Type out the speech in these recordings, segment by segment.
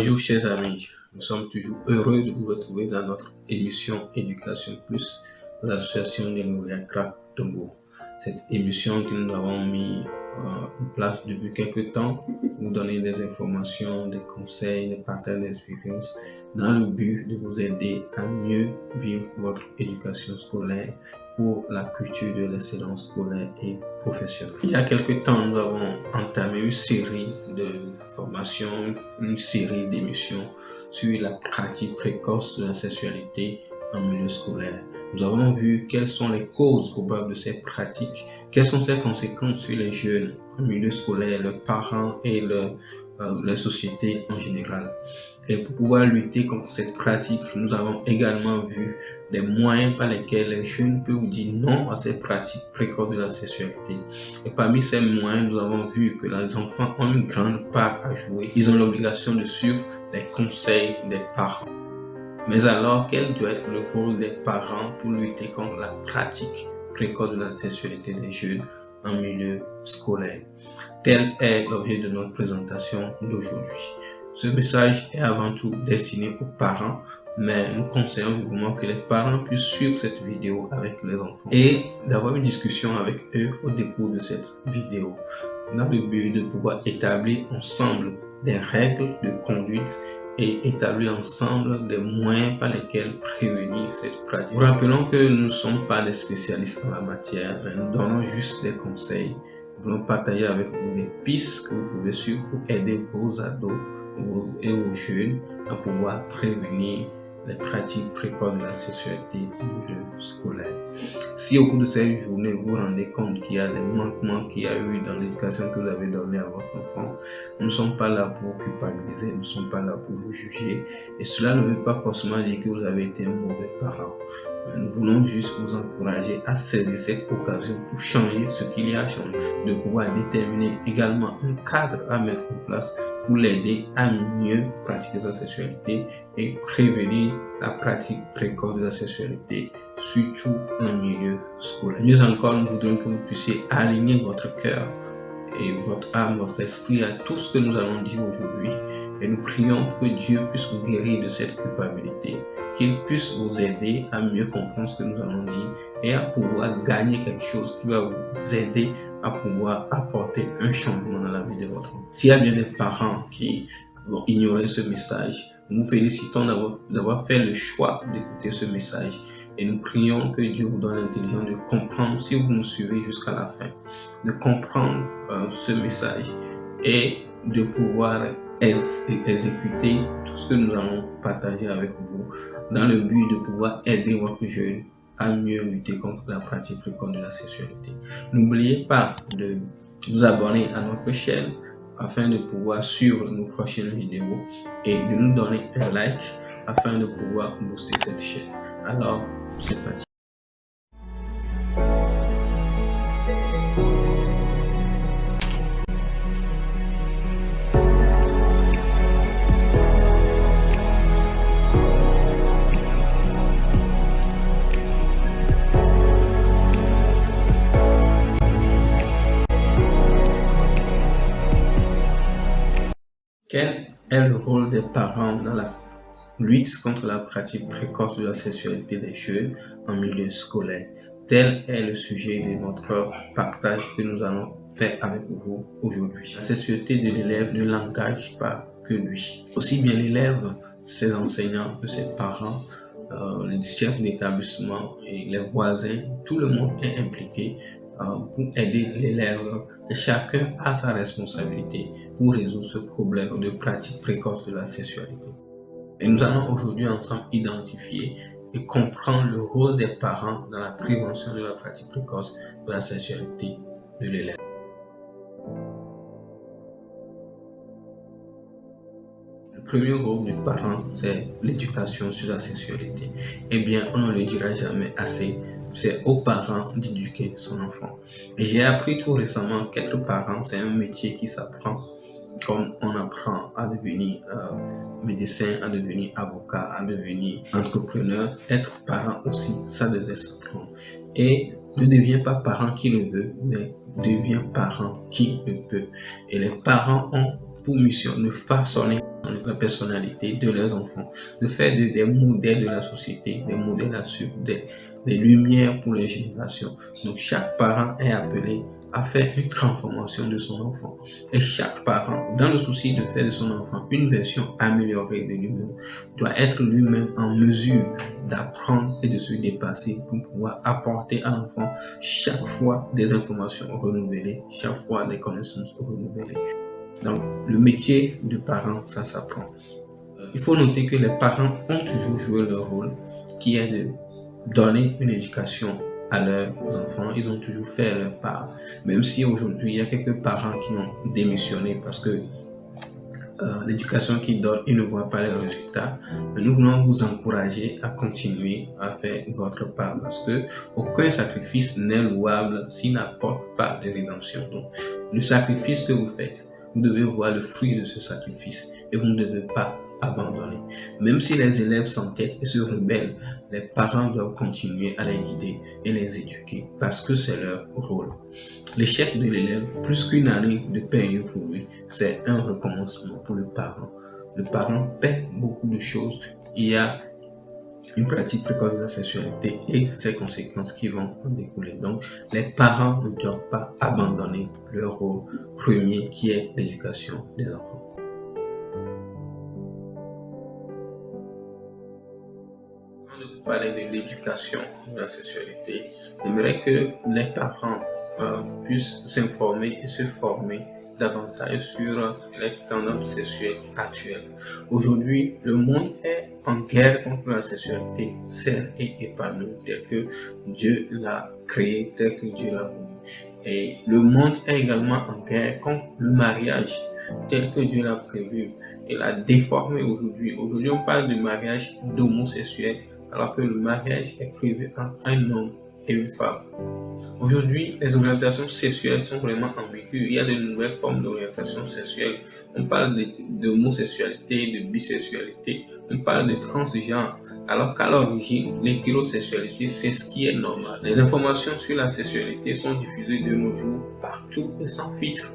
Bonjour chers amis, nous sommes toujours heureux de vous retrouver dans notre émission Éducation Plus de l'association des lauréats CRAC Togo. Cette émission que nous avons mis en place depuis quelques temps, vous donner des informations, des conseils, des partages d'expériences dans le but de vous aider à mieux vivre votre éducation scolaire pour la culture de l'excellence scolaire et professionnelle. Il y a quelques temps, nous avons entamé une série de formations, une série d'émissions sur la pratique précoce de la sexualité en milieu scolaire. Nous avons vu quelles sont les causes probables de ces pratiques, quelles sont ses conséquences sur les jeunes en milieu scolaire, leurs parents et la société en général. Et pour pouvoir lutter contre cette pratique, nous avons également vu les moyens par lesquels les jeunes peuvent dire non à ces pratiques précoces de la sexualité. Et parmi ces moyens, nous avons vu que les enfants ont une grande part à jouer. Ils ont l'obligation de suivre les conseils des parents. Mais alors, quel doit être le rôle des parents pour lutter contre la pratique précoce de la sexualité des jeunes en milieu scolaire? Tel est l'objet de notre présentation d'aujourd'hui. Ce message est avant tout destiné aux parents, mais nous conseillons vivement que les parents puissent suivre cette vidéo avec les enfants et d'avoir une discussion avec eux au décours de cette vidéo, dans le but de pouvoir établir ensemble des règles de conduite et établir ensemble des moyens par lesquels prévenir cette pratique. Nous rappelons que nous ne sommes pas des spécialistes en la matière, mais nous donnons juste des conseils. Nous voulons partager avec vous des pistes que vous pouvez suivre pour aider vos ados et vos jeunes à pouvoir prévenir les pratiques précoces de la sexualité en milieu scolaire. Si au cours de cette journée vous vous rendez compte qu'il y a des manquements qu'il y a eu dans l'éducation que vous avez donnée à votre enfant, nous ne sommes pas là pour culpabiliser, nous ne sommes pas là pour vous juger, et cela ne veut pas forcément dire que vous avez été un mauvais parent. Nous voulons juste vous encourager à saisir cette occasion pour changer ce qu'il y a à changer, de pouvoir déterminer également un cadre à mettre en place pour l'aider à mieux pratiquer sa sexualité et prévenir la pratique précoce de la sexualité, surtout en milieu scolaire. Mieux encore, nous voudrions que vous puissiez aligner votre cœur et votre âme, votre esprit à tout ce que nous allons dire aujourd'hui, et nous prions que Dieu puisse vous guérir de cette culpabilité, qu'il puisse vous aider à mieux comprendre ce que nous allons dire et à pouvoir gagner quelque chose qui va vous aider à pouvoir apporter un changement dans la vie de votre enfant. S'il y a bien des parents qui vont ignorer ce message, nous vous félicitons d'avoir fait le choix d'écouter ce message, et nous prions que Dieu vous donne l'intelligence de comprendre, si vous nous suivez jusqu'à la fin, de comprendre ce message et de pouvoir exécuter tout ce que nous allons partager avec vous dans le but de pouvoir aider votre jeune à mieux lutter contre la pratique précoce de la sexualité. N'oubliez pas de vous abonner à notre chaîne afin de pouvoir suivre nos prochaines vidéos et de nous donner un like afin de pouvoir booster cette chaîne. Alors, c'est parti. Quel est le rôle des parents dans la lutte contre la pratique précoce de la sexualité des jeunes en milieu scolaire? Tel est le sujet de notre partage que nous allons faire avec vous aujourd'hui. La sexualité de l'élève ne l'engage pas que lui. Aussi bien l'élève, ses enseignants que ses parents, les chefs d'établissement et les voisins, tout le monde est impliqué pour aider l'élève, et chacun a sa responsabilité pour résoudre ce problème de pratique précoce de la sexualité. Et nous allons aujourd'hui ensemble identifier et comprendre le rôle des parents dans la prévention de la pratique précoce de la sexualité de l'élève. Le premier rôle du parent, c'est l'éducation sur la sexualité. Eh bien, on ne le dira jamais assez. C'est aux parents d'éduquer son enfant. Et j'ai appris tout récemment qu'être parent, c'est un métier qui s'apprend comme on apprend à devenir médecin, à devenir avocat, à devenir entrepreneur. Être parent aussi, ça devait s'apprendre. Et ne deviens pas parent qui le veut, mais deviens parent qui le peut. Et les parents ont pour mission de façonner la personnalité de leurs enfants, de faire des modèles de la société, des modèles à suivre, des lumières pour les générations. Donc chaque parent est appelé à faire une transformation de son enfant. Et chaque parent, dans le souci de faire de son enfant une version améliorée de lui-même, doit être lui-même en mesure d'apprendre et de se dépasser pour pouvoir apporter à l'enfant chaque fois des informations renouvelées, chaque fois des connaissances renouvelées. Donc, le métier de parent, ça s'apprend. Il faut noter que les parents ont toujours joué leur rôle, qui est de donner une éducation à leurs enfants. Ils ont toujours fait leur part. Même si aujourd'hui, il y a quelques parents qui ont démissionné parce que l'éducation qu'ils donnent, ils ne voient pas les résultats. Mais nous voulons vous encourager à continuer à faire votre part parce que aucun sacrifice n'est louable s'il n'apporte pas de rédemption. Donc, le sacrifice que vous faites, vous devez voir le fruit de ce sacrifice et vous ne devez pas abandonner. Même si les élèves s'entêtent et se rebellent, les parents doivent continuer à les guider et les éduquer parce que c'est leur rôle. L'échec de l'élève, plus qu'une année de perdu pour lui, c'est un recommencement pour le parent. Le parent perd beaucoup de choses. Il y a une pratique précoce de la sexualité et ses conséquences qui vont en découler. Donc, les parents ne doivent pas abandonner leur rôle premier qui est l'éducation des enfants. Avant de parler de l'éducation de la sexualité, j'aimerais que les parents puissent s'informer et se former davantage sur les tendances sexuelles actuelles. Aujourd'hui, le monde est en guerre contre la sexualité saine et épanouie telle que Dieu l'a créée, telle que Dieu l'a voulu. Et le monde est également en guerre contre le mariage tel que Dieu l'a prévu et l'a déformé aujourd'hui. Aujourd'hui, on parle du mariage d'homosexuels alors que le mariage est prévu entre un homme et une femme. Aujourd'hui, les orientations sexuelles sont vraiment ambiguës. Il y a de nouvelles formes d'orientation sexuelle. On parle d'homosexualité, de bisexualité, on parle de transgenre. Alors qu'à l'origine, l'hétérosexualité, c'est ce qui est normal. Les informations sur la sexualité sont diffusées de nos jours partout et sans filtre,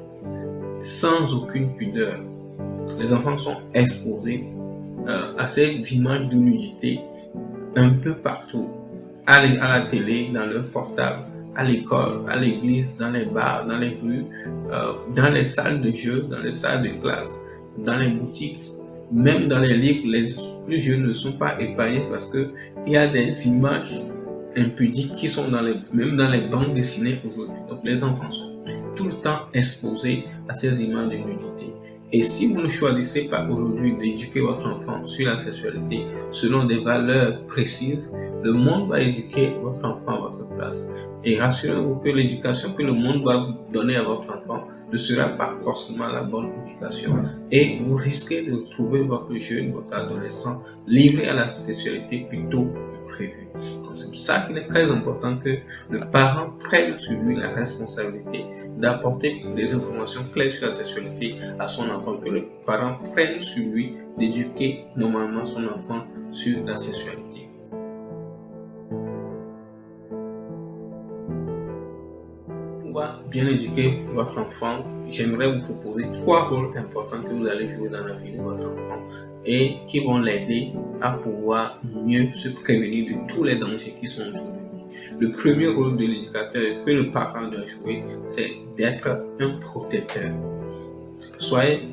sans aucune pudeur. Les enfants sont exposés à ces images de nudité un peu partout, à la télé, dans leur portable, à l'école, à l'église, dans les bars, dans les rues, dans les salles de jeu, dans les salles de classe, dans les boutiques, même dans les livres. Les plus jeunes ne sont pas épargnés parce que il y a des images impudiques qui sont même dans les bandes dessinées aujourd'hui. Donc les enfants sont tout le temps exposés à ces images de nudité. Et si vous ne choisissez pas aujourd'hui d'éduquer votre enfant sur la sexualité selon des valeurs précises, le monde va éduquer votre enfant à votre place. Et rassurez-vous que l'éducation que le monde va vous donner à votre enfant ne sera pas forcément la bonne éducation. Et vous risquez de trouver votre jeune, votre adolescent livré à la sexualité plus tôt que prévu. C'est pour ça qu'il est très important que le parent prenne sur lui la responsabilité d'apporter des informations claires sur la sexualité à son enfant, que le parent prenne sur lui d'éduquer normalement son enfant sur la sexualité. Pour pouvoir bien éduquer votre enfant, j'aimerais vous proposer 3 rôles importants que vous allez jouer dans la vie de votre enfant et qui vont l'aider à pouvoir mieux se prévenir de tous les dangers qui sont autour de lui. Le premier rôle de l'éducateur que le parent doit jouer, c'est d'être un protecteur. Soyez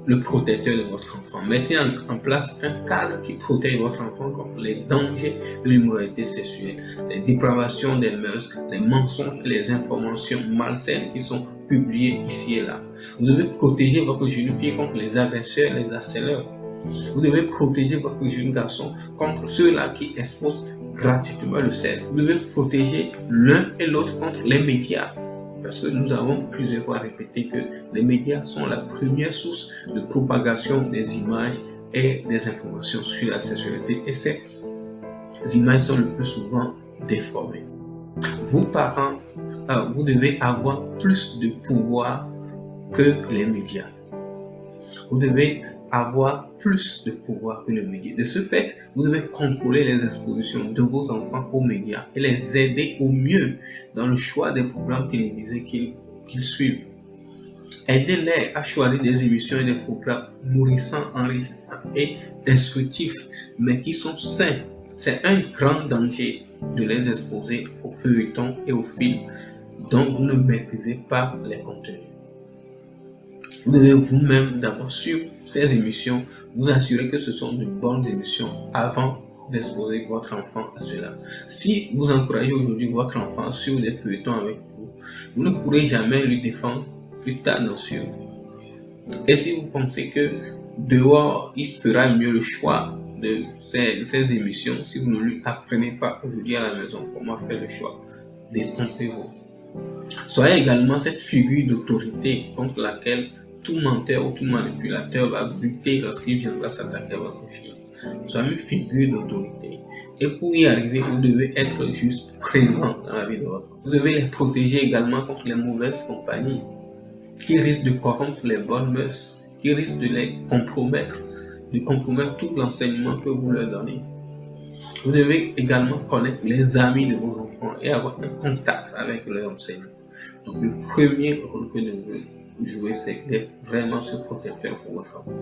le protecteur de votre enfant. Mettez en place un cadre qui protège votre enfant contre les dangers de l'immoralité sexuelle, les dépravations des mœurs, les mensonges et les informations malsaines qui sont publiées ici et là. Vous devez protéger votre jeune fille contre les agresseurs, les harceleurs. Vous devez protéger votre jeune garçon contre ceux-là qui exposent gratuitement le sexe. Vous devez protéger l'un et l'autre contre les médias. Parce que nous avons plusieurs fois répété que les médias sont la première source de propagation des images et des informations sur la sexualité. Et ces images sont le plus souvent déformées. Vous, parents, vous devez avoir plus de pouvoir que les médias. Vous devez avoir plus de pouvoir que les médias. De ce fait, vous devez contrôler les expositions de vos enfants aux médias et les aider au mieux dans le choix des programmes télévisés qu'ils suivent. Aidez-les à choisir des émissions et des programmes nourrissants, enrichissants et instructifs, mais qui sont sains. C'est un grand danger de les exposer aux feuilletons et aux films dont vous ne maîtrisez pas les contenus. Vous devez vous-même d'abord sur ces émissions vous assurer que ce sont de bonnes émissions avant d'exposer votre enfant à cela. Si vous encouragez aujourd'hui votre enfant sur des feuilletons avec vous, vous ne pourrez jamais lui défendre plus tard dans ce. Et si vous pensez que dehors, il fera mieux le choix de ces émissions, si vous ne lui apprenez pas aujourd'hui à la maison comment faire le choix, détrompez-vous. Soyez également cette figure d'autorité contre laquelle tout menteur ou tout manipulateur va buter lorsqu'il viendra s'attaquer à votre fille. Soyez une figure d'autorité. Et pour y arriver, vous devez être juste présent dans la vie de votre enfant. Vous devez les protéger également contre les mauvaises compagnies qui risquent de corrompre les bonnes mœurs, qui risquent de les compromettre, de compromettre tout l'enseignement que vous leur donnez. Vous devez également connaître les amis de vos enfants et avoir un contact avec leurs enseignants. Donc le premier rôle que nous devons jouer, c'est d'être vraiment ce protecteur pour votre enfant.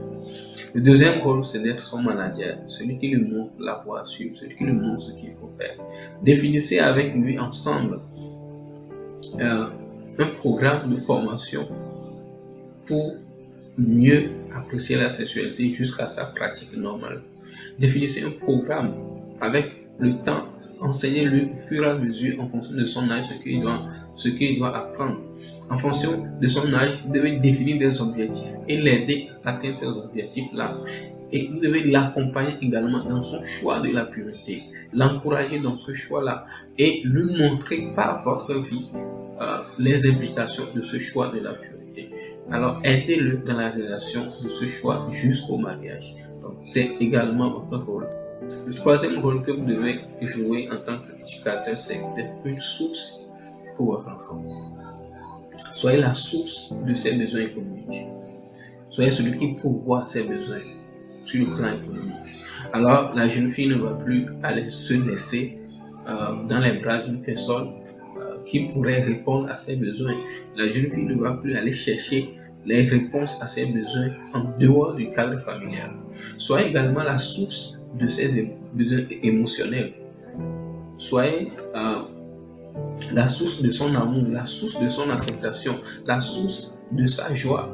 Le deuxième rôle, c'est d'être son manager, celui qui lui montre la voie à suivre, celui qui lui montre ce qu'il faut faire. Définissez avec lui ensemble un programme de formation pour mieux apprécier la sexualité jusqu'à sa pratique normale. Définissez un programme avec le temps, enseignez-lui au fur et à mesure en fonction de son âge ce qu'il doit apprendre. En fonction de son âge, vous devez définir des objectifs et l'aider à atteindre ces objectifs-là. Et vous devez l'accompagner également dans son choix de la pureté, l'encourager dans ce choix-là et lui montrer par votre vie les implications de ce choix de la pureté. Alors aidez-le dans la réalisation de ce choix jusqu'au mariage. Donc c'est également votre rôle. Le troisième rôle que vous devez jouer en tant qu'éducateur, c'est d'être une source pour votre enfant. Soyez la source de ses besoins économiques. Soyez celui qui pourvoit ses besoins sur le plan économique. Alors la jeune fille ne va plus aller se laisser dans les bras d'une personne qui pourrait répondre à ses besoins. La jeune fille ne va plus aller chercher les réponses à ses besoins en dehors du cadre familial. Soyez également la source de ses besoins émotionnels. Soyez la source de son amour, la source de son acceptation, la source de sa joie.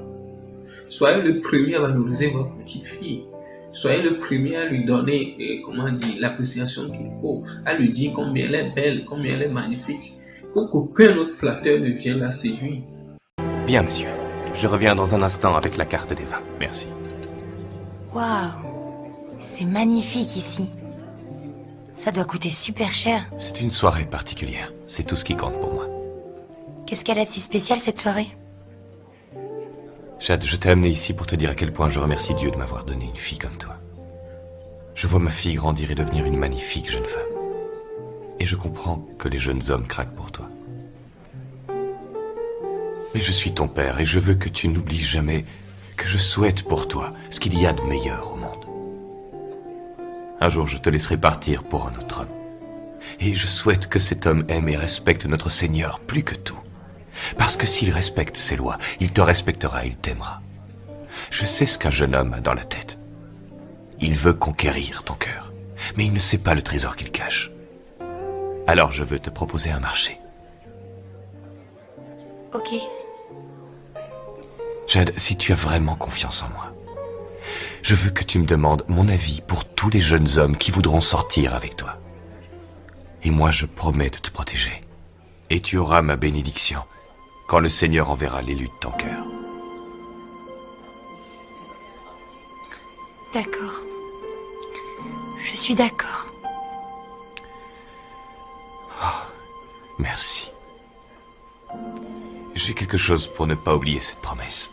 Soyez le premier à valoriser votre petite fille. Soyez le premier à lui donner, l'appréciation qu'il faut, à lui dire combien elle est belle, combien elle est magnifique, pour qu'aucun autre flatteur ne vienne la séduire. Bien, monsieur. Je reviens dans un instant avec la carte des vins. Merci. Waouh, c'est magnifique ici. Ça doit coûter super cher. C'est une soirée particulière. C'est tout ce qui compte pour moi. Qu'est-ce qu'elle a de si spécial cette soirée? Jade, je t'ai amené ici pour te dire à quel point je remercie Dieu de m'avoir donné une fille comme toi. Je vois ma fille grandir et devenir une magnifique jeune femme. Et je comprends que les jeunes hommes craquent pour toi. Mais je suis ton père et je veux que tu n'oublies jamais que je souhaite pour toi ce qu'il y a de meilleur au monde. Un jour, je te laisserai partir pour un autre homme. Et je souhaite que cet homme aime et respecte notre Seigneur plus que tout. Parce que s'il respecte ses lois, il te respectera, il t'aimera. Je sais ce qu'un jeune homme a dans la tête. Il veut conquérir ton cœur, mais il ne sait pas le trésor qu'il cache. Alors je veux te proposer un marché. Ok. Jade, si tu as vraiment confiance en moi, je veux que tu me demandes mon avis pour tous les jeunes hommes qui voudront sortir avec toi. Et moi, je promets de te protéger. Et tu auras ma bénédiction quand le Seigneur enverra l'élu de ton cœur. D'accord. Je suis d'accord. Merci. J'ai quelque chose pour ne pas oublier cette promesse.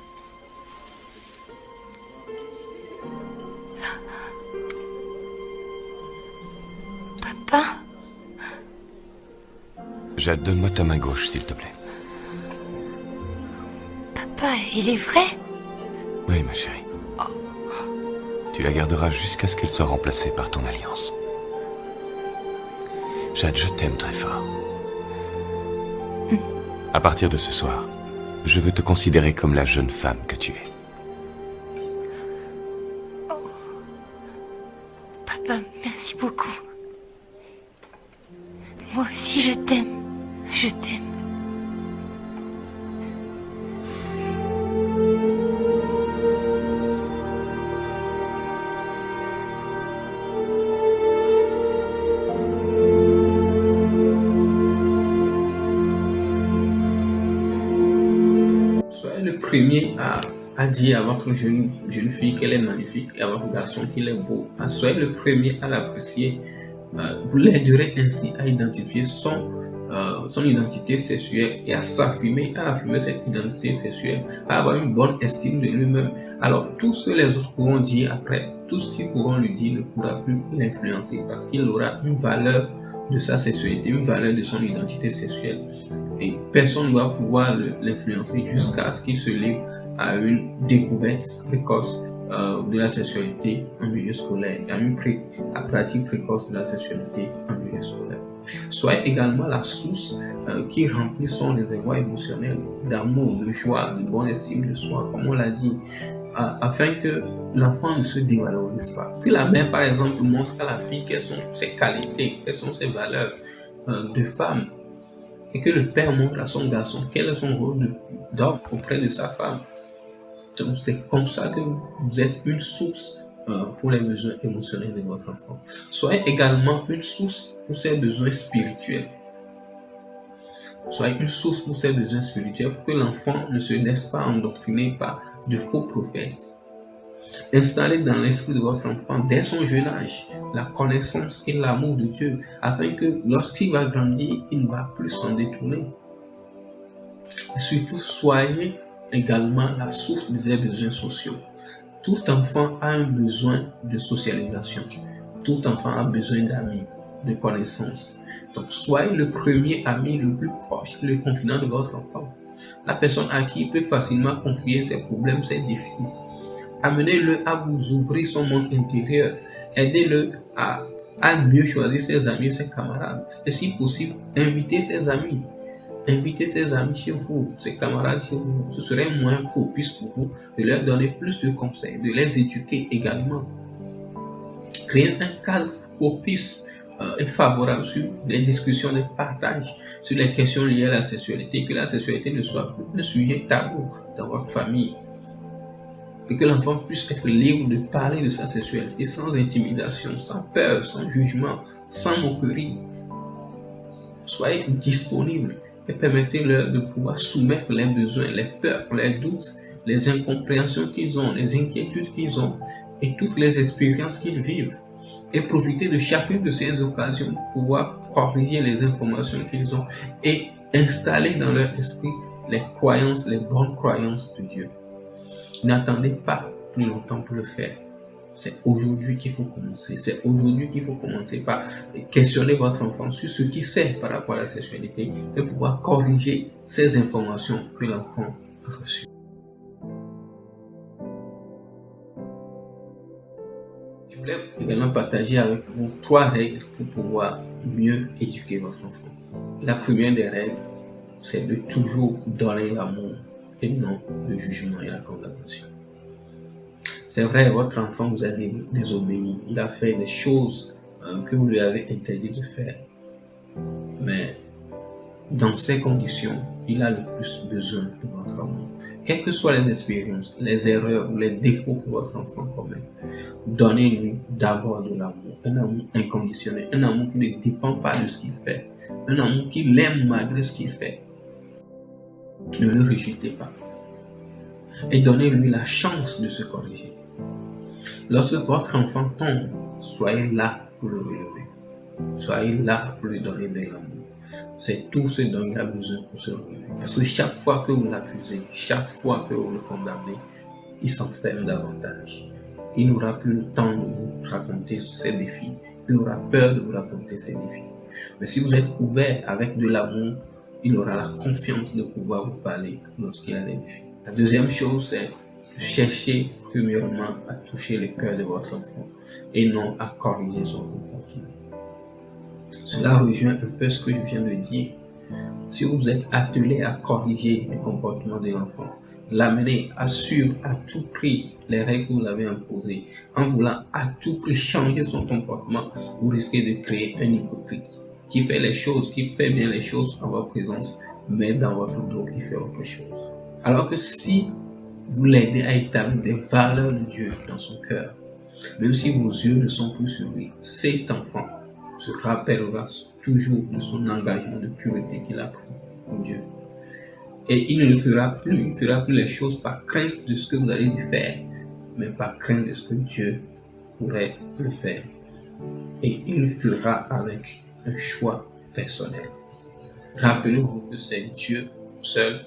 Papa? Jade, donne-moi ta main gauche, s'il te plaît. Papa, il est vrai? Oui, ma chérie. Tu la garderas jusqu'à ce qu'elle soit remplacée par ton alliance. Jade, je t'aime très fort. À partir de ce soir, Je veux te considérer comme la jeune femme que tu es. Papa, merci beaucoup. Moi aussi, je t'aime. Je t'aime. Soyez le premier à dire à votre jeune fille qu'elle est magnifique et à votre garçon qu'il est beau. Soyez le premier à l'apprécier. Vous l'aiderez ainsi à identifier son identité sexuelle et à affirmer cette identité sexuelle, à avoir une bonne estime de lui-même. Alors, tout ce que les autres pourront dire après, tout ce qu'ils pourront lui dire ne pourra plus l'influencer parce qu'il aura une valeur de sa sexualité, une valeur de son identité sexuelle. Et personne ne va pouvoir l'influencer jusqu'à ce qu'il se livre à une découverte précoce de la sexualité en milieu scolaire, à une pratique précoce de la sexualité en milieu scolaire. Soyez également la source qui remplit son réservoir émotionnel d'amour, de joie, de bonne estime de soi, comme on l'a dit, afin que l'enfant ne se dévalorise pas. Que la mère, par exemple, montre à la fille quelles sont ses qualités, quelles sont ses valeurs de femme, et que le père montre à son garçon quel est son rôle d'homme auprès de sa femme. Donc c'est comme ça que vous êtes une source pour les besoins émotionnels de votre enfant. Soyez également une source pour ses besoins spirituels. Soyez une source pour ses besoins spirituels pour que l'enfant ne se laisse pas endoctriner par de faux prophètes. Installez dans l'esprit de votre enfant dès son jeune âge la connaissance et l'amour de Dieu afin que lorsqu'il va grandir, il ne va plus s'en détourner. Et surtout, soyez également la source de ses besoins sociaux. Tout enfant a un besoin de socialisation. Tout enfant a besoin d'amis, de connaissances. Donc, soyez le premier ami le plus proche, le confident de votre enfant. La personne à qui il peut facilement confier ses problèmes, ses défis. Amenez-le à vous ouvrir son monde intérieur. Aidez-le à mieux choisir ses amis et ses camarades. Et si possible, invitez ses amis. Invitez ses amis chez vous, ses camarades chez vous. Ce serait moins propice pour vous de leur donner plus de conseils, de les éduquer également. Créez un cadre propice et favorable sur les discussions, les partages sur les questions liées à la sexualité, que la sexualité ne soit plus un sujet tabou dans votre famille. Et que l'enfant puisse être libre de parler de sa sexualité sans intimidation, sans peur, sans jugement, sans moquerie. Soyez disponible et permettez-leur de pouvoir soumettre les besoins, les peurs, les doutes, les incompréhensions qu'ils ont, les inquiétudes qu'ils ont et toutes les expériences qu'ils vivent. Et profitez de chacune de ces occasions pour pouvoir corriger les informations qu'ils ont et installer dans leur esprit les croyances, les bonnes croyances de Dieu. N'attendez pas plus longtemps pour le faire. C'est aujourd'hui qu'il faut commencer. C'est aujourd'hui qu'il faut commencer par questionner votre enfant sur ce qu'il sait par rapport à la sexualité et pouvoir corriger ces informations que l'enfant a reçues. Je voulais également partager avec vous 3 règles pour pouvoir mieux éduquer votre enfant. La première des règles, c'est de toujours donner l'amour et non le jugement et la condamnation. C'est vrai, votre enfant vous a désobéi, il a fait des choses que vous lui avez interdit de faire. Mais dans ces conditions, il a le plus besoin de votre amour. Quelles que soient les expériences, les erreurs ou les défauts que votre enfant commet, donnez-lui d'abord de l'amour, un amour inconditionnel, un amour qui ne dépend pas de ce qu'il fait, un amour qui l'aime malgré ce qu'il fait. Ne le rejetez pas. Et donnez-lui la chance de se corriger. Lorsque votre enfant tombe, soyez là pour le relever. Soyez là pour lui donner de l'amour. C'est tout ce dont il a besoin pour se relever. Parce que chaque fois que vous l'accusez, chaque fois que vous le condamnez, il s'enferme davantage. Il n'aura plus le temps de vous raconter ses défis. Il aura peur de vous raconter ses défis. Mais si vous êtes ouvert avec de l'amour, il aura la confiance de pouvoir vous parler lorsqu'il a des défis. La deuxième chose, c'est de chercher premièrement à toucher le cœur de votre enfant et non à corriger son comportement. Cela rejoint un peu ce que je viens de dire. si vous êtes attelé à corriger le comportement de l'enfant, l'amener à suivre à tout prix les règles que vous avez imposées, en voulant à tout prix changer son comportement, vous risquez de créer un hypocrite qui fait les choses, qui fait bien les choses en votre présence, mais dans votre dos, il fait autre chose. Alors que si vous l'aidez à établir des valeurs de Dieu dans son cœur, même si vos yeux ne sont plus sur lui, cet enfant se rappellera toujours de son engagement de pureté qu'il a pris pour Dieu. Et il ne le fera plus, il ne fera plus les choses par crainte de ce que vous allez lui faire, mais par crainte de ce que Dieu pourrait le faire. Et il le fera avec un choix personnel. Rappelez-vous que c'est Dieu seul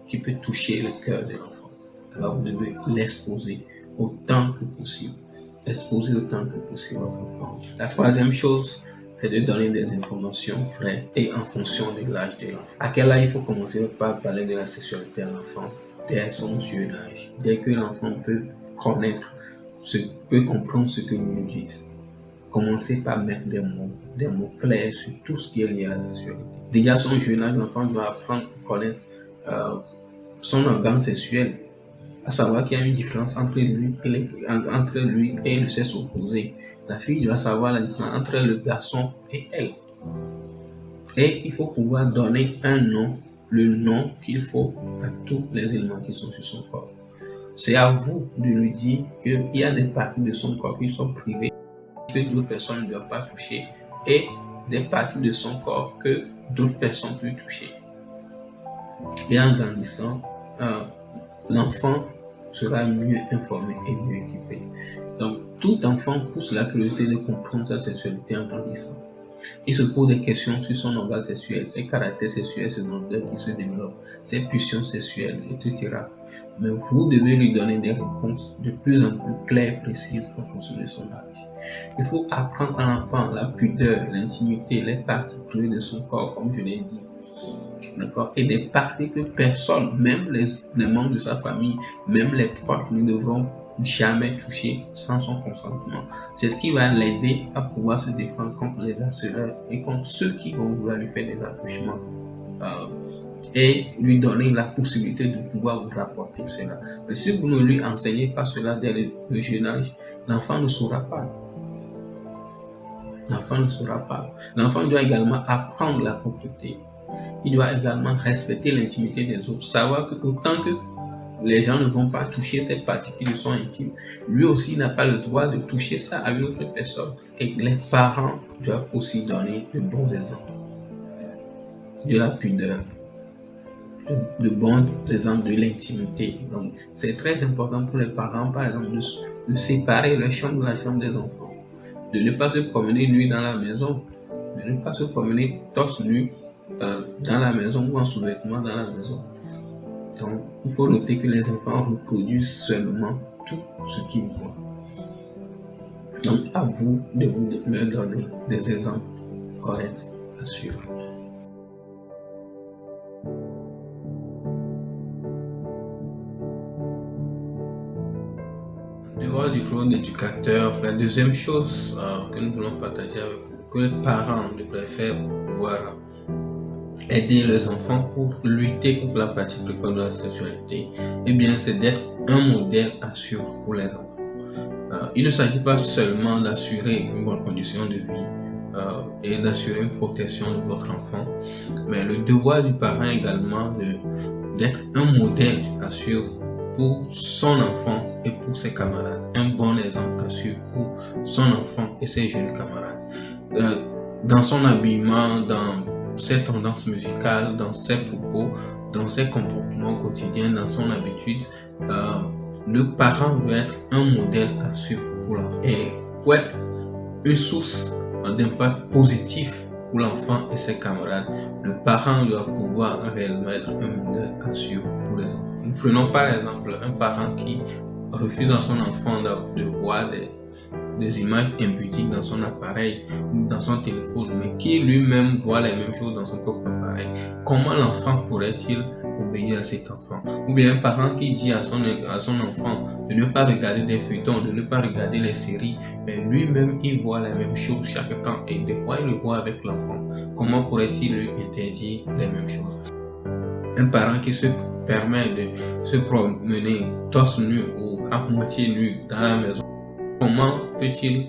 qui peut toucher le cœur de l'enfant. Alors vous devez l'exposer autant que possible. Exposer autant que possible votre enfant. La troisième chose, c'est de donner des informations vraies et en fonction de l'âge de l'enfant. À quel âge il faut commencer par parler de la sexualité à l'enfant? Dès son jeune âge. Dès que l'enfant peut connaître, peut comprendre ce que nous lui disons. Commencez par mettre des mots clairs sur tout ce qui est lié à la sexualité. Déjà à son jeune âge, l'enfant doit apprendre à connaître son organe sexuel, à savoir qu'il y a une différence entre lui et le sexe opposé. La fille doit savoir la différence entre le garçon et elle. Et il faut pouvoir donner un nom, le nom qu'il faut à tous les éléments qui sont sur son corps. C'est à vous de lui dire qu'il y a des parties de son corps qui sont privées, que d'autres personnes ne doivent pas toucher, et des parties de son corps que d'autres personnes peuvent toucher. Et en grandissant, l'enfant sera mieux informé et mieux équipé. Donc, tout enfant pousse la curiosité de comprendre sa sexualité en grandissant. Il se pose des questions sur son organe sexuel, ses caractères sexuels, ses odeurs qui se développent, ses pulsions sexuelles, etc. Mais vous devez lui donner des réponses de plus en plus claires, précises en fonction de son âge. Il faut apprendre à l'enfant la pudeur, l'intimité, les parties privées de son corps, comme je l'ai dit. D'accord? Et des parties que personne, même les membres de sa famille, même les proches, ne devront jamais toucher sans son consentement. C'est ce qui va l'aider à pouvoir se défendre contre les harceleurs et contre ceux qui vont vouloir lui faire des attouchements. Et lui donner la possibilité de pouvoir vous rapporter cela. Mais si vous ne lui enseignez pas cela dès le jeune âge, l'enfant ne saura pas. L'enfant ne saura pas. L'enfant doit également apprendre la propreté. Il doit également respecter l'intimité des autres. Savoir que autant que les gens ne vont pas toucher cette partie qui lui sont intimes, lui aussi n'a pas le droit de toucher ça à une autre personne. Et les parents doivent aussi donner de bons exemples. De la pudeur. De bons exemples de l'intimité. Donc, c'est très important pour les parents, par exemple, de séparer la chambre de la chambre des enfants. De ne pas se promener nu dans la maison. De ne pas se promener torse nu dans la maison ou en sous-vêtements dans la maison. Donc, il faut noter que les enfants reproduisent seulement tout ce qu'ils voient. Donc, à vous de leur donner des exemples corrects à suivre. Dehors du rôle d'éducateur, la deuxième chose que nous voulons partager avec vous, que les parents devraient faire pour pouvoir aider les enfants pour lutter contre la pratique précoce de la sexualité, eh bien, c'est d'être un modèle à suivre pour les enfants. Il ne s'agit pas seulement d'assurer une bonne condition de vie et d'assurer une protection de votre enfant, mais le devoir du parent également d'être un modèle à suivre pour son enfant et pour ses camarades. Un bon exemple à suivre pour son enfant et ses jeunes camarades. Dans son habillement, dans ses tendances musicales, dans ses propos, dans ses comportements quotidiens, dans son habitude, le parent doit être un modèle à suivre pour l'enfant et pour être une source d'impact positif pour l'enfant et ses camarades. Le parent doit pouvoir réellement être un modèle à suivre pour les enfants. Nous prenons par exemple un parent qui refuse à son enfant de voir des images impudiques dans son appareil ou dans son téléphone, mais qui lui-même voit les mêmes choses dans son propre appareil, comment l'enfant pourrait-il obéir à cet enfant? Ou bien un parent qui dit à son enfant de ne pas regarder des feuilletons, de ne pas regarder les séries, mais lui-même il voit la même chose chaque temps et des fois il le voit avec l'enfant. Comment pourrait-il lui interdire les mêmes choses? Un parent qui se permet de se promener torse nu ou à moitié nu dans la maison, comment peut-il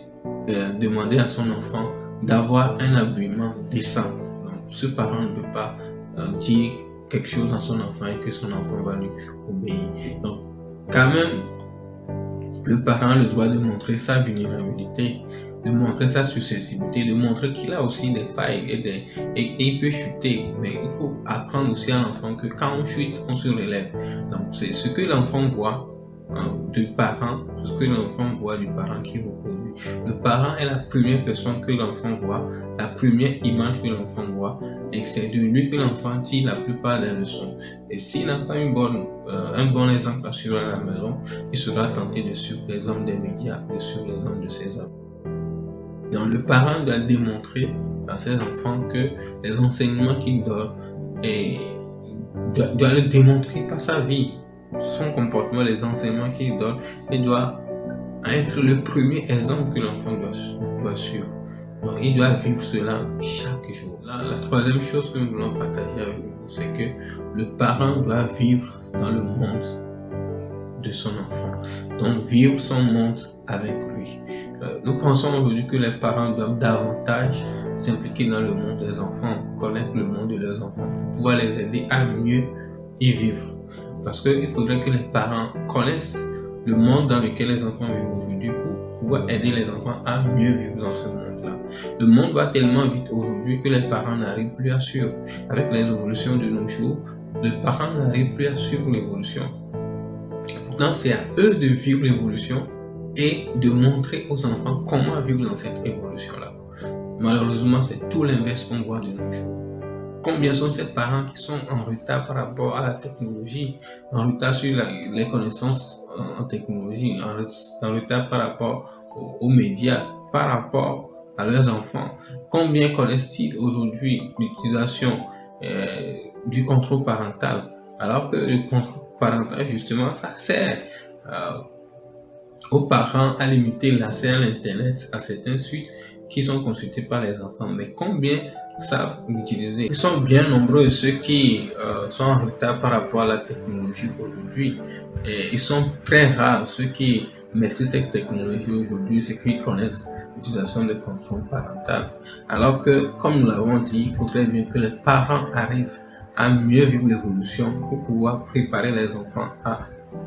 demander à son enfant d'avoir un habillement décent? Donc, ce parent ne peut pas dire quelque chose à son enfant et que son enfant va lui obéir. Donc, quand même, le parent a le droit de montrer sa vulnérabilité, de montrer sa susceptibilité, de montrer qu'il a aussi des failles et il peut chuter. Mais il faut apprendre aussi à l'enfant que quand on chute, on se relève. Donc, c'est ce que l'enfant voit du parent, ce que l'enfant voit du parent qui reproduit. Le parent est la première personne que l'enfant voit, la première image que l'enfant voit, et c'est de lui que l'enfant tire la plupart des leçons. Et s'il n'a pas un bon exemple à suivre à la maison, il sera tenté de suivre l'exemple des médias, de suivre l'exemple de ses amis. Donc le parent doit démontrer à ses enfants que les enseignements qu'il donne, et doit le démontrer par sa vie, son comportement, les enseignements qu'il donne, il doit être le premier exemple que l'enfant doit suivre. Donc il doit vivre cela chaque jour. Là, la troisième chose que nous voulons partager avec vous, c'est que le parent doit vivre dans le monde de son enfant. Donc vivre son monde avec lui. Nous pensons aujourd'hui que les parents doivent davantage s'impliquer dans le monde des enfants, connaître le monde de leurs enfants, pour pouvoir les aider à mieux y vivre. Parce qu'il faudrait que les parents connaissent le monde dans lequel les enfants vivent aujourd'hui pour pouvoir aider les enfants à mieux vivre dans ce monde-là. Le monde va tellement vite aujourd'hui que les parents n'arrivent plus à suivre. Avec les évolutions de nos jours, les parents n'arrivent plus à suivre l'évolution. Pourtant, c'est à eux de vivre l'évolution et de montrer aux enfants comment vivre dans cette évolution-là. Malheureusement, c'est tout l'inverse qu'on voit de nos jours. Combien sont ces parents qui sont en retard par rapport à la technologie, en retard sur les connaissances en technologie, en retard par rapport aux médias, par rapport à leurs enfants? Combien connaissent-ils aujourd'hui l'utilisation du contrôle parental, alors que le contrôle parental, justement, ça sert aux parents à limiter l'accès à l'Internet, à certains sites qui sont consultés par les enfants. Mais combien savent l'utiliser? Ils sont bien nombreux ceux qui sont en retard par rapport à la technologie aujourd'hui. Et ils sont très rares ceux qui maîtrisent cette technologie aujourd'hui, ceux qui connaissent l'utilisation de contrôle parental. Alors que, comme nous l'avons dit, il faudrait bien que les parents arrivent à mieux vivre l'évolution pour pouvoir préparer les enfants à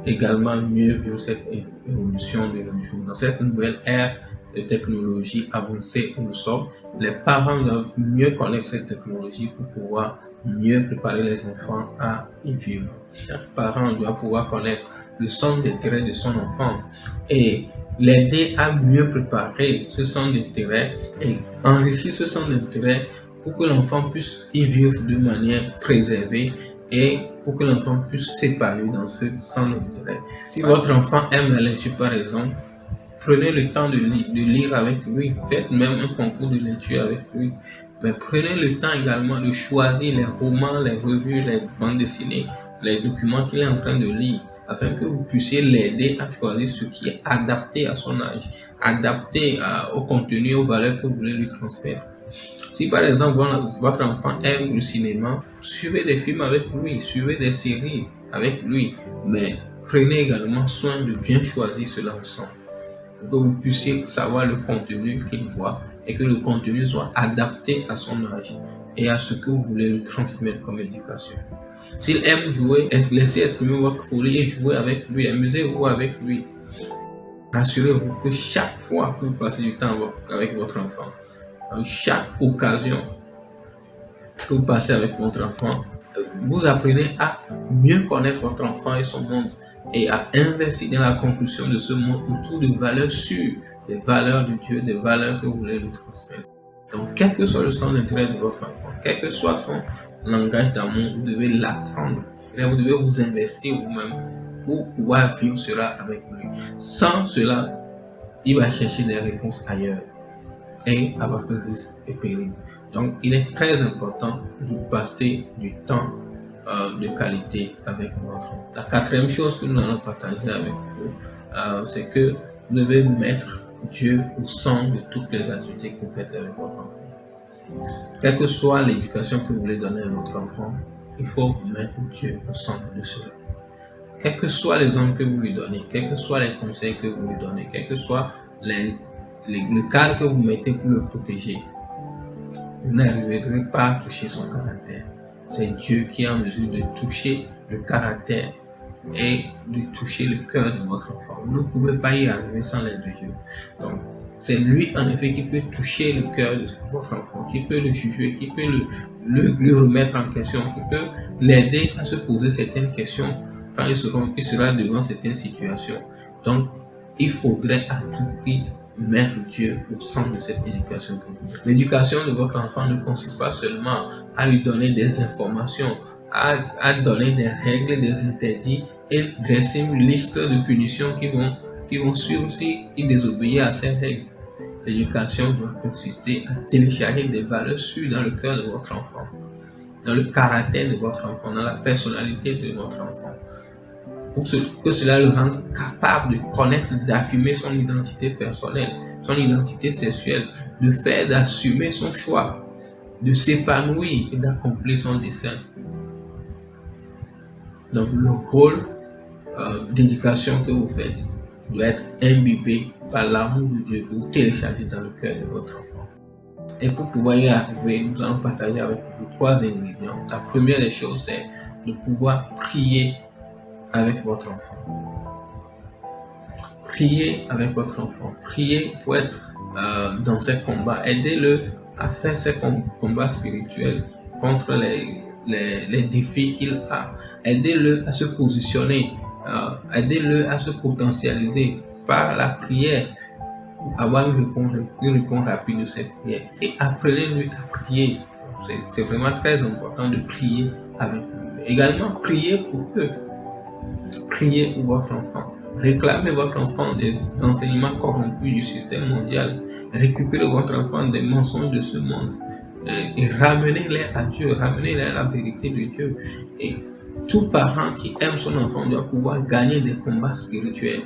également mieux vivre cette évolution de nos jours. Dans cette nouvelle ère de technologie avancée où nous sommes, les parents doivent mieux connaître cette technologie pour pouvoir mieux préparer les enfants à y vivre. Chaque parent doit pouvoir connaître le centre d'intérêt de son enfant et l'aider à mieux préparer ce centre d'intérêt et enrichir ce centre d'intérêt pour que l'enfant puisse y vivre de manière préservée et pour que l'enfant puisse s'épanouir dans ce centre d'intérêt. Si votre enfant aime la lecture par exemple, prenez le temps de lire avec lui, faites même un concours de lecture avec lui. Mais prenez le temps également de choisir les romans, les revues, les bandes dessinées, les documents qu'il est en train de lire, afin que vous puissiez l'aider à choisir ce qui est adapté à son âge, adapté au contenu et aux valeurs que vous voulez lui transmettre. Si par exemple votre enfant aime le cinéma, suivez des films avec lui, suivez des séries avec lui, mais prenez également soin de bien choisir cela ensemble, pour que vous puissiez savoir le contenu qu'il voit et que le contenu soit adapté à son âge et à ce que vous voulez lui transmettre comme éducation. S'il aime jouer, laissez exprimer votre folie et jouez avec lui, amusez-vous avec lui. Rassurez-vous que chaque fois que vous passez du temps avec votre enfant, chaque occasion que vous passez avec votre enfant, vous apprenez à mieux connaître votre enfant et son monde et à investir dans la construction de ce monde autour de valeurs sûres, des valeurs de Dieu, des valeurs que vous voulez lui transmettre. Donc, quel que soit le centre d'intérêt de votre enfant, quel que soit son langage d'amour, vous devez l'apprendre. Et vous devez vous investir vous-même pour pouvoir vivre cela avec lui. Sans cela, il va chercher des réponses ailleurs et avoir de risques et périls. Donc, il est très important de passer du temps de qualité avec votre enfant. La quatrième chose que nous allons partager avec vous, c'est que vous devez mettre Dieu au centre de toutes les activités que vous faites avec votre enfant. Quelle que soit l'éducation que vous voulez donner à votre enfant, il faut mettre Dieu au centre de cela. Quels que soient les hommes que vous lui donnez, quels que soient les conseils que vous lui donnez, quel que soit le cadre que vous mettez pour le protéger, vous n'arriverez pas à toucher son caractère. C'est Dieu qui est en mesure de toucher le caractère et de toucher le cœur de votre enfant. Vous ne pouvez pas y arriver sans l'aide de Dieu. Donc, c'est lui en effet qui peut toucher le cœur de votre enfant, qui peut le juger, qui peut le remettre en question, qui peut l'aider à se poser certaines questions quand il sera devant certaines situations. Donc, il faudrait à tout prix mettre Dieu au centre de cette éducation. L'éducation de votre enfant ne consiste pas seulement à lui donner des informations, à donner des règles, des interdits et dresser une liste de punitions qui vont suivre s'il désobéit à ces règles. L'éducation doit consister à télécharger des valeurs sûres dans le cœur de votre enfant, dans le caractère de votre enfant, dans la personnalité de votre enfant, pour que cela le rende capable de connaître, d'affirmer son identité personnelle, son identité sexuelle, de faire, d'assumer son choix, de s'épanouir et d'accomplir son dessein. Donc le rôle d'éducation que vous faites doit être imbibé par l'amour de Dieu que vous téléchargez dans le cœur de votre enfant. Et pour pouvoir y arriver, nous allons partager avec vous 3 ingrédients. La première des choses, c'est de pouvoir prier avec votre enfant. Priez avec votre enfant. Priez pour être dans ses combats. Aidez-le à faire ses combats spirituels contre les défis qu'il a. Aidez-le à se positionner. Aidez-le à se potentialiser par la prière pour avoir une réponse rapide de ses prières. Et apprenez-lui à prier. C'est vraiment très important de prier avec lui. Également, priez pour eux. Priez pour votre enfant. Réclamez votre enfant des enseignements corrompus du système mondial. Récupérez votre enfant des mensonges de ce monde. Et ramenez-les à Dieu. Ramenez-les à la vérité de Dieu. Et tout parent qui aime son enfant doit pouvoir gagner des combats spirituels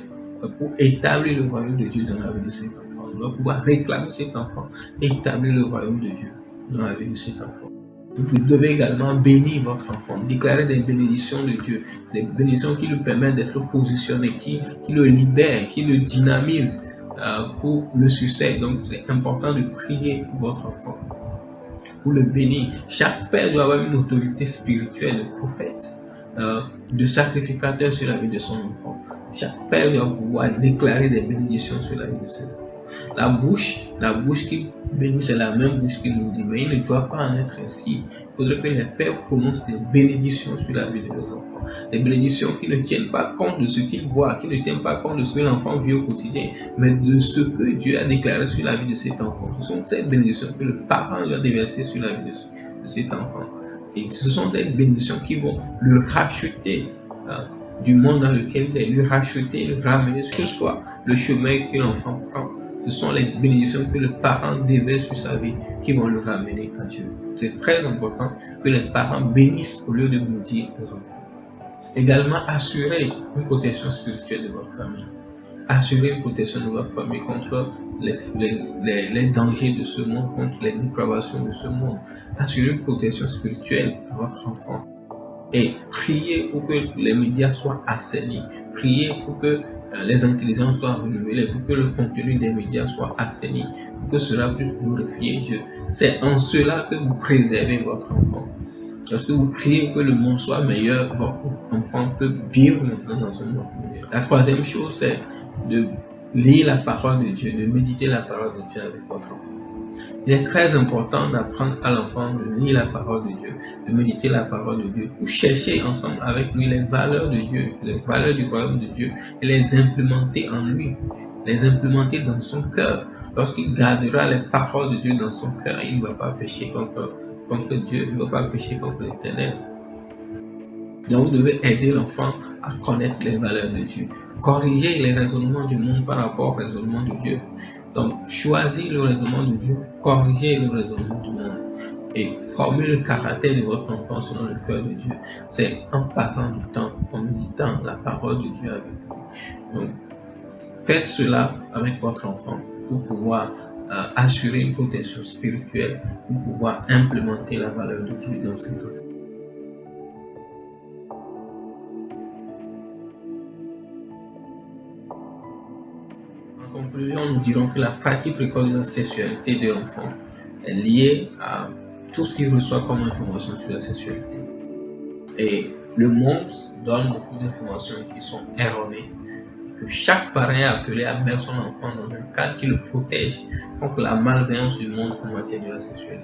pour établir le royaume de Dieu dans la vie de cet enfant. Il doit pouvoir réclamer cet enfant et établir le royaume de Dieu dans la vie de cet enfant. Vous devez également bénir votre enfant, déclarer des bénédictions de Dieu, des bénédictions qui lui permettent d'être positionné, qui le libèrent, qui le dynamisent pour le succès. Donc c'est important de prier pour votre enfant, pour le bénir. Chaque père doit avoir une autorité spirituelle de prophète, de sacrificateur sur la vie de son enfant. Chaque père doit pouvoir déclarer des bénédictions sur la vie de ses enfants. La bouche qui bénit, c'est la même bouche qui nous dit, mais il ne doit pas en être ainsi. Il faudrait que les pères prononcent des bénédictions sur la vie de leurs enfants. Des bénédictions qui ne tiennent pas compte de ce qu'ils voient, qui ne tiennent pas compte de ce que l'enfant vit au quotidien, mais de ce que Dieu a déclaré sur la vie de cet enfant. Ce sont ces bénédictions que le parent doit déverser sur la vie de cet enfant. Et ce sont des bénédictions qui vont le racheter du monde dans lequel il est, le racheter, le ramener, ce que soit le chemin que l'enfant prend. Ce sont les bénédictions que le parent déverse sur sa vie qui vont le ramener à Dieu. C'est très important que les parents bénissent au lieu de maudire les enfants. Également, assurer une protection spirituelle de votre famille. Assurer une protection de votre famille contre les dangers de ce monde, contre les dépravations de ce monde. Assurer une protection spirituelle à votre enfant. Et prier pour que les médias soient assainis. Prier pour que les intelligences soient renouvelées, pour que le contenu des médias soit assaini, pour que cela puisse glorifier Dieu. C'est en cela que vous préservez votre enfant. Lorsque vous priez que le monde soit meilleur, votre enfant peut vivre maintenant dans un monde meilleur. La troisième chose, c'est de lire la parole de Dieu, de méditer la parole de Dieu avec votre enfant. Il est très important d'apprendre à l'enfant de lire la parole de Dieu, de méditer la parole de Dieu, pour chercher ensemble avec lui les valeurs de Dieu, les valeurs du royaume de Dieu, et les implémenter en lui, les implémenter dans son cœur. Lorsqu'il gardera les paroles de Dieu dans son cœur, il ne va pas pécher contre Dieu, il ne va pas pécher contre l'Éternel. Donc vous devez aider l'enfant à connaître les valeurs de Dieu, corriger les raisonnements du monde par rapport au raisonnement de Dieu. Donc choisir le raisonnement de Dieu, corriger le raisonnement du monde et former le caractère de votre enfant selon le cœur de Dieu. C'est en passant du temps, en méditant la parole de Dieu avec lui. Donc faites cela avec votre enfant pour pouvoir assurer une protection spirituelle, pour pouvoir implémenter la valeur de Dieu dans cet enfant. En conclusion, nous dirons que la pratique précoce de la sexualité de l'enfant est liée à tout ce qu'il reçoit comme information sur la sexualité. Et le monde donne beaucoup d'informations qui sont erronées et que chaque parent est appelé à mettre son enfant dans un cadre qui le protège contre la malveillance du monde en matière de la sexualité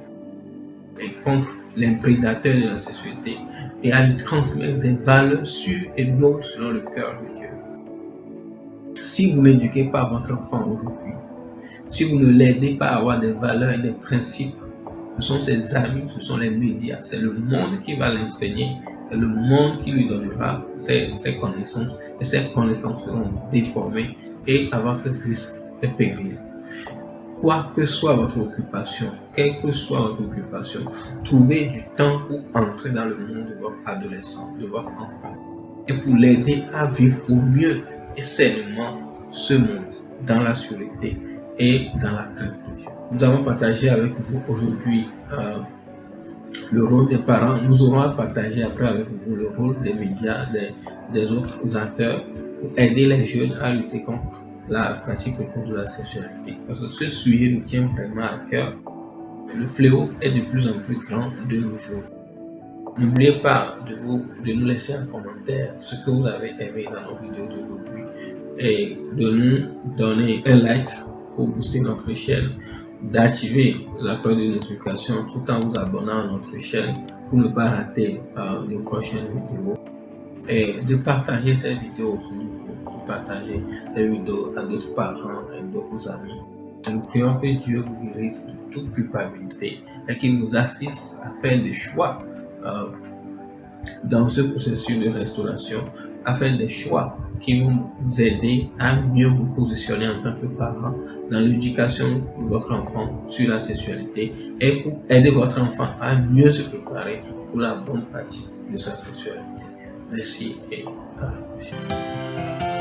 et contre les prédateurs de la sexualité et à lui transmettre des valeurs sûres et nobles selon le cœur de Dieu. Si vous n'éduquez pas votre enfant aujourd'hui, si vous ne l'aidez pas à avoir des valeurs et des principes, ce sont ses amis, ce sont les médias, c'est le monde qui va l'enseigner, c'est le monde qui lui donnera ses connaissances et ces connaissances seront déformées et à votre risque et péril. Quoi que soit votre occupation, quelle que soit votre occupation, trouvez du temps pour entrer dans le monde de votre adolescent, de votre enfant et pour l'aider à vivre au mieux et sainement ce monde dans la sûreté et dans la crainte de Dieu. Nous avons partagé avec vous aujourd'hui le rôle des parents. Nous aurons à partager après avec vous le rôle des médias, des autres acteurs pour aider les jeunes à lutter contre la pratique précoce de la sexualité. Parce que ce sujet nous tient vraiment à cœur. Le fléau est de plus en plus grand de nos jours. N'oubliez pas de nous laisser un commentaire ce que vous avez aimé dans nos vidéos d'aujourd'hui et de nous donner un like pour booster notre chaîne, d'activer la cloche de notification tout en vous abonnant à notre chaîne pour ne pas rater les prochaines vidéos et de partager cette vidéo aussi, de partager les vidéos à d'autres parents et d'autres amis. Nous prions que Dieu vous guérisse de toute culpabilité et qu'il nous assiste à faire des choix dans ce processus de restauration, à faire des choix qui vont vous aider à mieux vous positionner en tant que parent dans l'éducation de votre enfant sur la sexualité et pour aider votre enfant à mieux se préparer pour la bonne pratique de sa sexualité. Merci et à la prochaine.